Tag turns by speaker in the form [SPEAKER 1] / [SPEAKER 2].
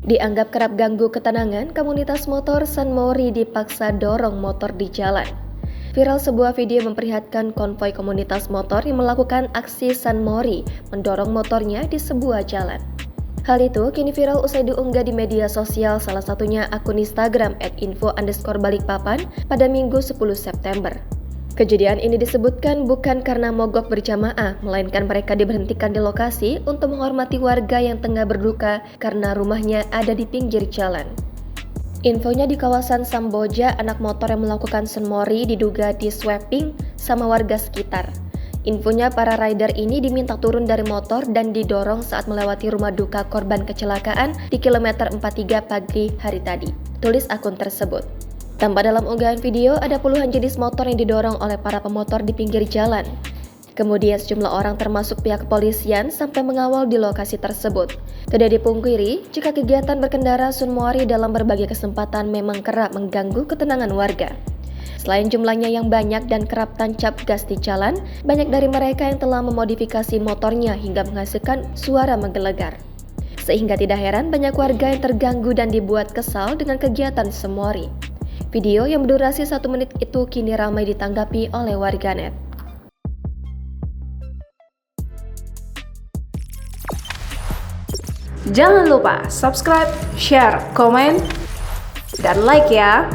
[SPEAKER 1] Dianggap kerap ganggu ketenangan, komunitas motor San Mori dipaksa dorong motor di jalan. Viral sebuah video memperlihatkan konvoi komunitas motor yang melakukan aksi San Mori mendorong motornya di sebuah jalan. Hal itu kini viral usai diunggah di media sosial, salah satunya akun Instagram @info_balikpapan pada Minggu 10 September. Kejadian ini disebutkan bukan karena mogok berjamaah, melainkan mereka diberhentikan di lokasi untuk menghormati warga yang tengah berduka karena rumahnya ada di pinggir jalan. Infonya di kawasan Samboja, anak motor yang melakukan San Mori diduga di-swapping sama warga sekitar. Infonya para rider ini diminta turun dari motor dan didorong saat melewati rumah duka korban kecelakaan di kilometer 43 pagi hari tadi, tulis akun tersebut. Tampak dalam unggahan video ada puluhan jenis motor yang didorong oleh para pemotor di pinggir jalan. Kemudian sejumlah orang termasuk pihak kepolisian sampai mengawal di lokasi tersebut. Tidak dipungkiri, jika kegiatan berkendara San Mori dalam berbagai kesempatan memang kerap mengganggu ketenangan warga. Selain jumlahnya yang banyak dan kerap tancap gas di jalan, banyak dari mereka yang telah memodifikasi motornya hingga menghasilkan suara menggelegar. Sehingga tidak heran banyak warga yang terganggu dan dibuat kesal dengan kegiatan San Mori. Video yang berdurasi 1 menit itu kini ramai ditanggapi oleh warganet.
[SPEAKER 2] Jangan lupa subscribe, share, komen, dan like ya!